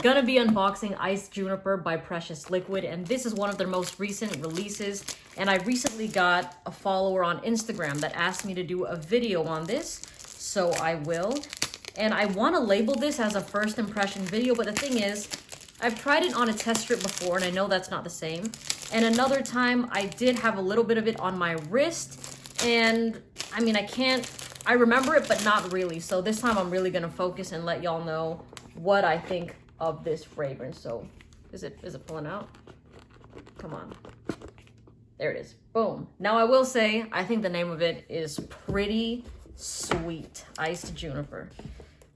Gonna be unboxing Ice Juniper by Precious Liquid, and this is one of their most recent releases. And I recently got a follower on Instagram that asked me to do a video on this, so I will. And I want to label this as a first impression video, but the thing is, I've tried it on a test strip before, and I know that's not the same. And another time, I did have a little bit of it on my wrist, and I mean, I remember it, but not really. So this time I'm really gonna focus and let y'all know what I think of this fragrance. So is it pulling out? Come on. There it is. Boom. Now I will say, I think the name of it is pretty sweet. Iced Juniper.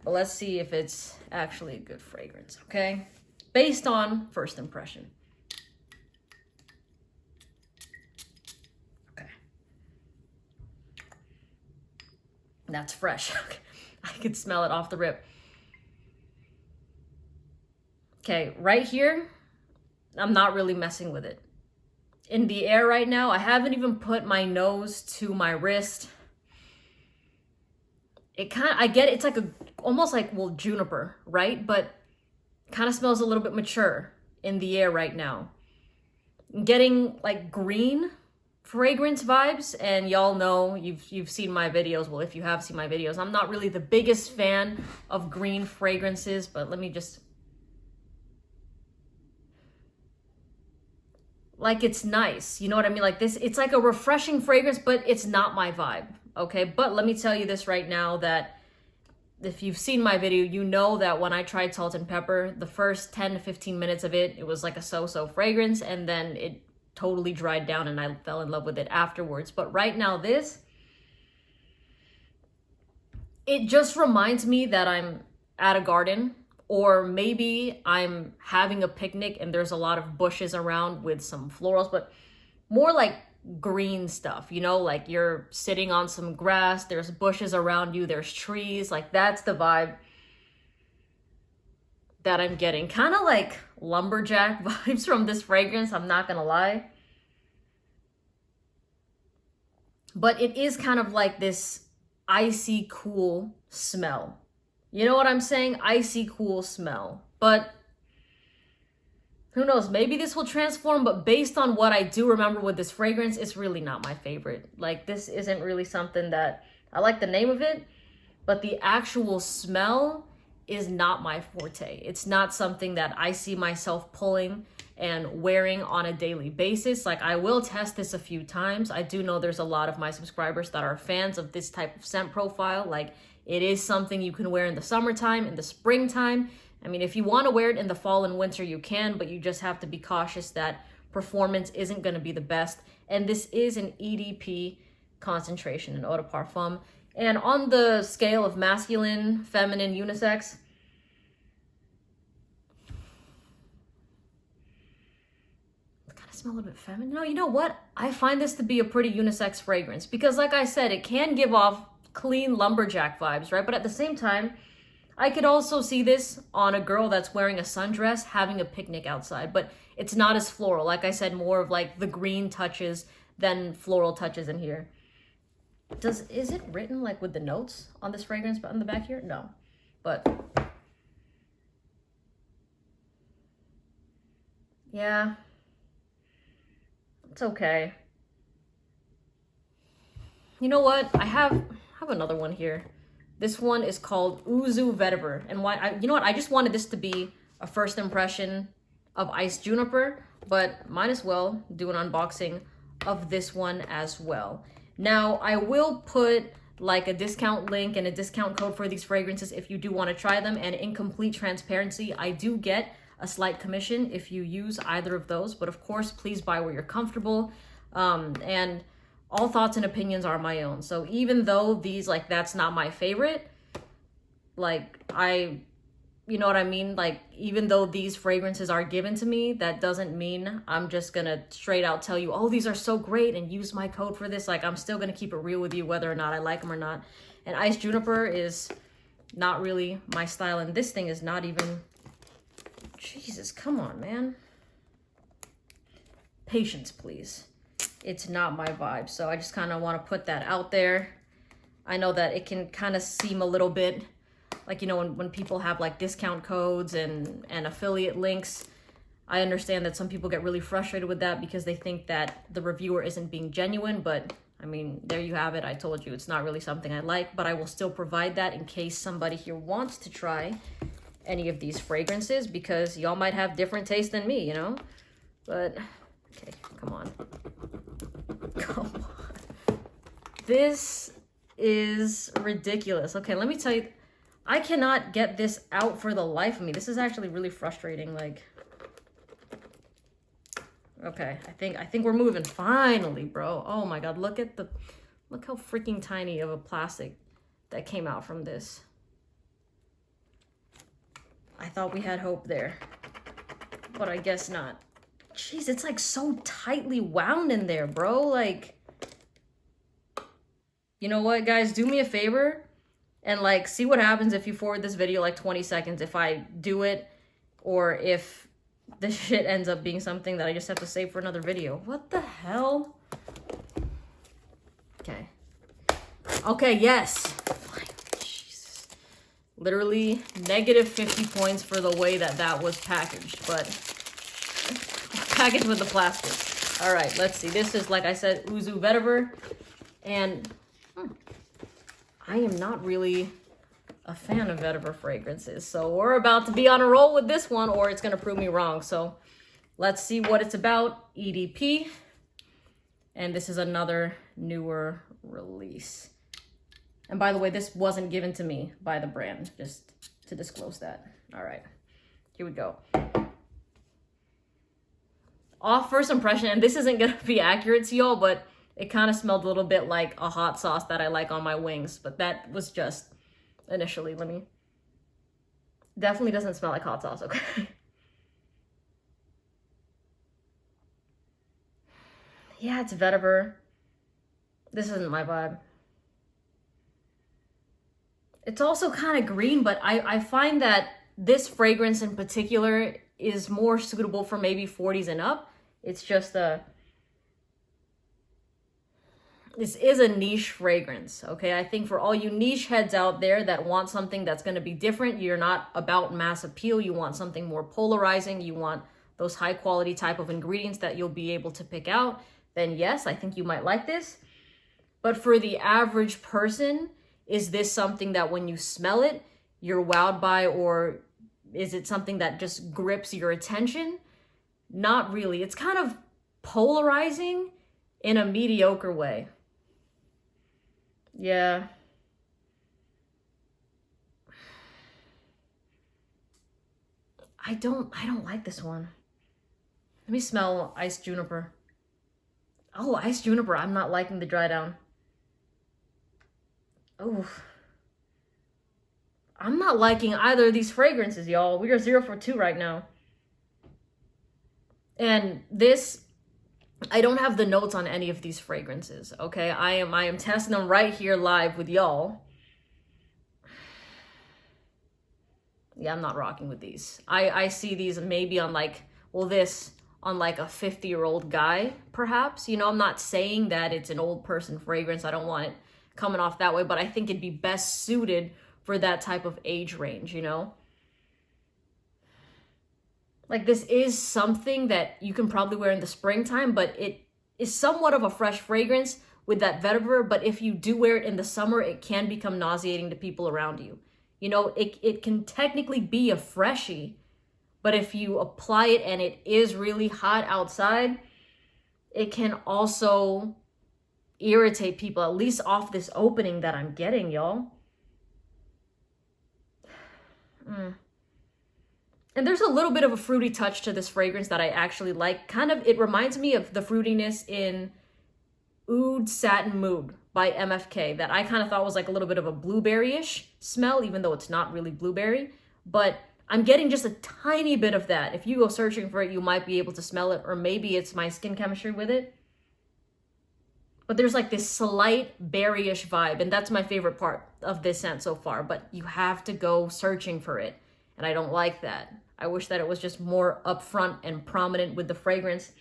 But let's see if it's actually a good fragrance, okay? Based on first impression. Okay. That's fresh. I could smell it off the rip. Okay, right here, I'm not really messing with it. In the air right now, I haven't even put my nose to my wrist. I get it, it's like almost like, well, juniper, right? But kind of smells a little bit mature in the air right now. I'm getting like green fragrance vibes, and y'all know, you've seen my videos. Well, if you have seen my videos, I'm not really the biggest fan of green fragrances, but let me just, like, it's nice, you know what I mean? Like this, it's like a refreshing fragrance, but it's not my vibe, okay? But let me tell you this right now, that if you've seen my video, you know that when I tried Salt and Pepper, the first 10 to 15 minutes of it, it was like a so-so fragrance, and then it totally dried down and I fell in love with it afterwards. But right now it just reminds me that I'm at a garden, or maybe I'm having a picnic and there's a lot of bushes around with some florals, but more like green stuff, you know, like you're sitting on some grass, there's bushes around you, there's trees. Like that's the vibe that I'm getting. Kind of like lumberjack vibes from this fragrance, I'm not gonna lie. But it is kind of like this icy cool smell. You know what I'm saying? Icy cool smell. But who knows? Maybe this will transform, but based on what I do remember with this fragrance, it's really not my favorite. Like, this isn't really something that, I like the name of it, but the actual smell is not my forte. It's not something that I see myself pulling and wearing on a daily basis. Like, I will test this a few times. I do know there's a lot of my subscribers that are fans of this type of scent profile. Like, it is something you can wear in the summertime, in the springtime. I mean, if you want to wear it in the fall and winter, you can, but you just have to be cautious that performance isn't going to be the best. And this is an EDP concentration, an eau de parfum. And on the scale of masculine, feminine, unisex, it kind of smells a little bit feminine. No, you know what? I find this to be a pretty unisex fragrance because, like I said, it can give off clean lumberjack vibes, right? But at the same time, I could also see this on a girl that's wearing a sundress having a picnic outside, but it's not as floral. Like I said, more of like the green touches than floral touches in here. Is it written like with the notes on this fragrance on the back here? No, but yeah, it's okay. You know what? I have another one here. This one is called Uzu Vetiver. And you know what? I just wanted this to be a first impression of Ice Juniper, but might as well do an unboxing of this one as well. Now, I will put like a discount link and a discount code for these fragrances if you do want to try them. And in complete transparency, I do get a slight commission if you use either of those. But of course, please buy where you're comfortable. And all thoughts and opinions are my own. So even though these, like, that's not my favorite, like, you know what I mean? Like, even though these fragrances are given to me, that doesn't mean I'm just gonna straight out tell you, oh, these are so great and use my code for this. Like, I'm still gonna keep it real with you whether or not I like them or not. And Ice Juniper is not really my style, and this thing is not even, Jesus, come on, man. Patience, please. It's not my vibe. So I just kind of want to put that out there. I know that it can kind of seem a little bit like, you know, when people have like discount codes and affiliate links, I understand that some people get really frustrated with that because they think that the reviewer isn't being genuine, but I mean, there you have it. I told you it's not really something I like, but I will still provide that in case somebody here wants to try any of these fragrances, because y'all might have different taste than me, you know? But, okay, come on. Come on. This is ridiculous. Okay, let me tell you, I cannot get this out for the life of me. This is actually really frustrating, like... Okay, I think we're moving. Finally, bro. Oh my god, look how freaking tiny of a plastic that came out from this. I thought we had hope there, but I guess not. Jeez, it's like so tightly wound in there, bro. Like, you know what, guys? Do me a favor and like see what happens if you forward this video like 20 seconds if I do it, or if this shit ends up being something that I just have to save for another video. What the hell? Okay. Okay, yes. Jesus. Literally negative 50 points for the way that was packaged, but packaged with the plastic. All right, let's see. This is, like I said, Uzu Vetiver, and I am not really a fan of Vetyver fragrances, so we're about to be on a roll with this one, or it's gonna prove me wrong. So let's see what it's about. EDP, and this is another newer release. And by the way, this wasn't given to me by the brand, just to disclose that. All right, here we go. Off first impression, and this isn't gonna be accurate to y'all, but it kind of smelled a little bit like a hot sauce that I like on my wings, but that was just initially. Let me... Definitely doesn't smell like hot sauce, okay? Yeah, it's Vetyver. This isn't my vibe. It's also kind of green, but I find that this fragrance in particular is more suitable for maybe 40s and up. It's just this is a niche fragrance, okay? I think for all you niche heads out there that want something that's going to be different, you're not about mass appeal, you want something more polarizing, you want those high quality type of ingredients that you'll be able to pick out, then yes, I think you might like this. But for the average person, is this something that when you smell it, you're wowed by, or is it something that just grips your attention? Not really. It's kind of polarizing in a mediocre way. Yeah. I don't like this one. Let me smell Ice Juniper. Oh, Ice Juniper. I'm not liking the dry down. Oh. I'm not liking either of these fragrances, y'all. We are 0 for 2 right now. And this, I don't have the notes on any of these fragrances, okay? I am testing them right here live with y'all. Yeah, I'm not rocking with these. I see these maybe on like, well, this on like a 50-year-old guy, perhaps. You know, I'm not saying that it's an old person fragrance. I don't want it coming off that way, but I think it'd be best suited for that type of age range, you know? Like, this is something that you can probably wear in the springtime, but it is somewhat of a fresh fragrance with that vetiver. But if you do wear it in the summer, it can become nauseating to people around you. You know, it can technically be a freshie, but if you apply it and it is really hot outside, it can also irritate people, at least off this opening that I'm getting, y'all. And there's a little bit of a fruity touch to this fragrance that I actually like. Kind of, it reminds me of the fruitiness in Oud Satin Mood by MFK that I kind of thought was like a little bit of a blueberry-ish smell, even though it's not really blueberry. But I'm getting just a tiny bit of that. If you go searching for it, you might be able to smell it, or maybe it's my skin chemistry with it. But there's like this slight berry-ish vibe, and that's my favorite part of this scent so far. But you have to go searching for it, and I don't like that. I wish that it was just more upfront and prominent with the fragrance.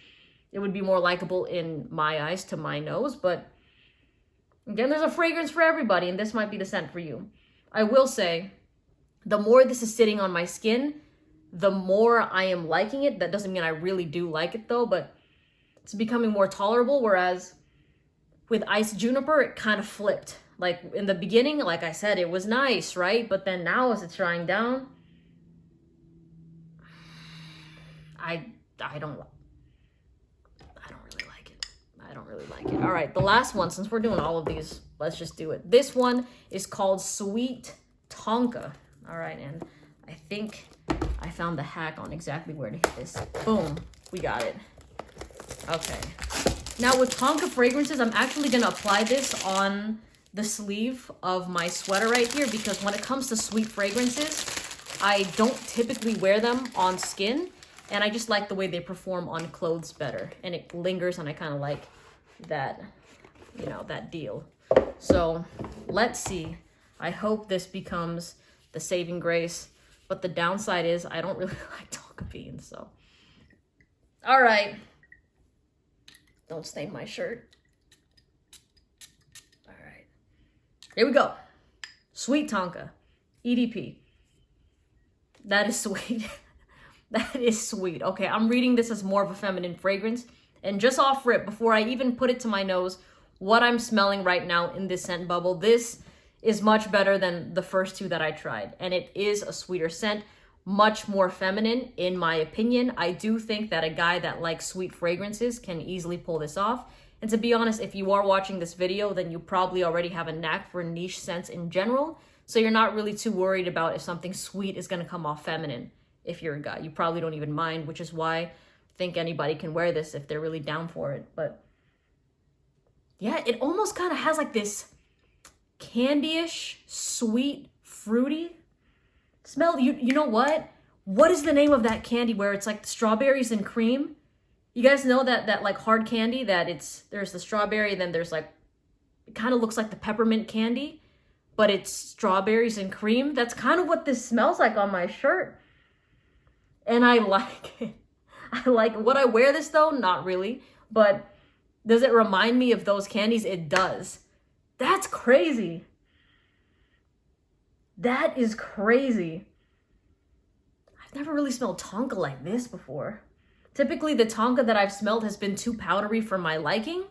It would be more likable in my eyes to my nose, but again, there's a fragrance for everybody, and this might be the scent for you. I will say, the more this is sitting on my skin, the more I am liking it. That doesn't mean I really do like it though, but it's becoming more tolerable. Whereas with Ice Juniper, it kind of flipped. Like in the beginning, like I said, it was nice, right? But then now as it's drying down, I don't really like it. I don't really like it. All right, the last one, since we're doing all of these, let's just do it. This one is called Sweet Tonka. All right, and I think I found the hack on exactly where to hit this. Boom, we got it. Okay. Now with Tonka fragrances, I'm actually gonna apply this on the sleeve of my sweater right here, because when it comes to sweet fragrances, I don't typically wear them on skin, and I just like the way they perform on clothes better, and it lingers, and I kind of like that, you know, that deal. So let's see. I hope this becomes the saving grace, but the downside is I don't really like tonka beans, so. All right. Don't stain my shirt. All right. Here we go. Sweet Tonka. EDP. That is sweet. That is sweet. Okay, I'm reading this as more of a feminine fragrance. And just off rip, before I even put it to my nose, what I'm smelling right now in this scent bubble, this is much better than the first two that I tried. And it is a sweeter scent, much more feminine, in my opinion. I do think that a guy that likes sweet fragrances can easily pull this off. And to be honest, if you are watching this video, then you probably already have a knack for niche scents in general. So you're not really too worried about if something sweet is gonna come off feminine. If you're a guy, you probably don't even mind, which is why I think anybody can wear this if they're really down for it. But yeah, it almost kind of has like this candy-ish, sweet, fruity smell. You know what? What is the name of that candy where it's like strawberries and cream? You guys know that like hard candy that there's the strawberry, then there's like, it kind of looks like the peppermint candy, but it's strawberries and cream. That's kind of what this smells like on my shirt. And I like it. I like it. Would I wear this though? Not really. But does it remind me of those candies? It does. That's crazy. That is crazy. I've never really smelled Tonka like this before. Typically, the Tonka that I've smelled has been too powdery for my liking.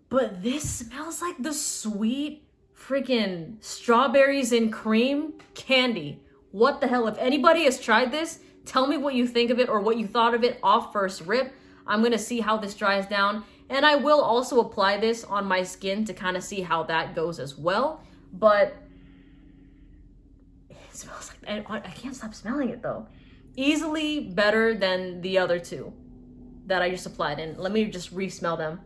But this smells like the sweet freaking strawberries and cream candy. What the hell? If anybody has tried this, tell me what you think of it or what you thought of it off first rip. I'm going to see how this dries down. And I will also apply this on my skin to kind of see how that goes as well. But it smells like, I can't stop smelling it though. Easily better than the other two that I just applied. And let me just re-smell them.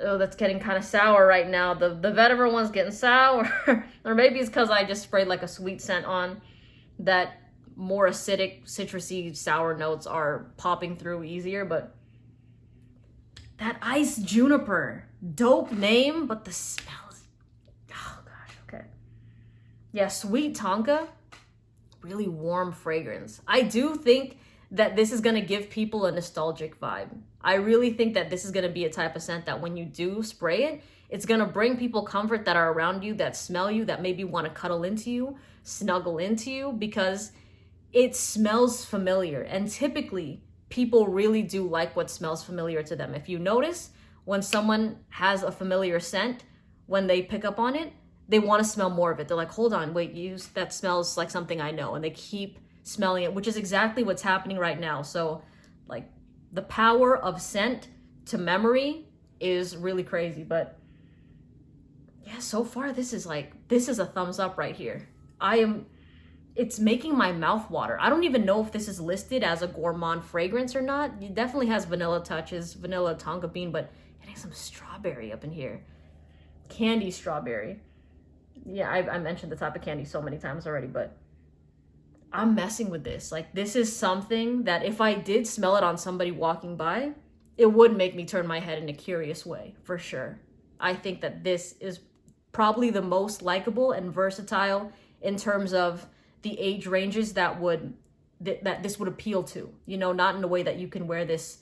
Oh, that's getting kind of sour right now. The Vetyver one's getting sour. Or maybe it's because I just sprayed like a sweet scent on, that more acidic, citrusy, sour notes are popping through easier. But that Ice Juniper, dope name, but the smell is, oh gosh, okay. Yeah, Sweet Tonka, really warm fragrance. I do think that this is going to give people a nostalgic vibe. I really think that this is going to be a type of scent that when you do spray it, it's going to bring people comfort that are around you, that smell you, that maybe want to cuddle into you, snuggle into you, because it smells familiar. And typically, people really do like what smells familiar to them. If you notice, when someone has a familiar scent, when they pick up on it, they want to smell more of it. They're like, hold on, wait, that smells like something I know. And they keep smelling it, which is exactly what's happening right now. So like the power of scent to memory is really crazy. But yeah, so far this is a thumbs up right here. It's making my mouth water. I don't even know if this is listed as a gourmand fragrance or not. It definitely has vanilla touches, vanilla tonka bean, but getting some strawberry up in here. Candy strawberry. Yeah, I mentioned the type of candy so many times already, but I'm messing with this. Like, this is something that if I did smell it on somebody walking by, it would make me turn my head in a curious way, for sure. I think that this is probably the most likable and versatile in terms of the age ranges that this would appeal to. You know, not in a way that you can wear this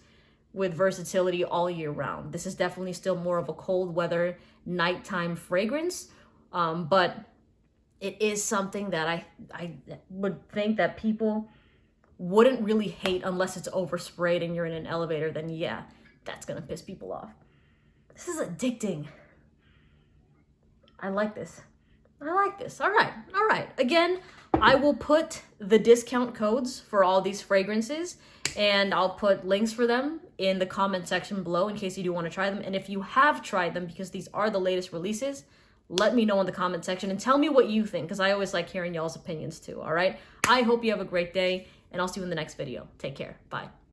with versatility all year round. This is definitely still more of a cold weather, nighttime fragrance, But it is something that I would think that people wouldn't really hate unless it's oversprayed and you're in an elevator. Then yeah, that's gonna piss people off. This is addicting. I like this. I like this. All right. All right. Again, I will put the discount codes for all these fragrances, and I'll put links for them in the comment section below in case you do want to try them. And if you have tried them, because these are the latest releases, let me know in the comment section and tell me what you think, because I always like hearing y'all's opinions too. All right. I hope you have a great day, and I'll see you in the next video. Take care. Bye.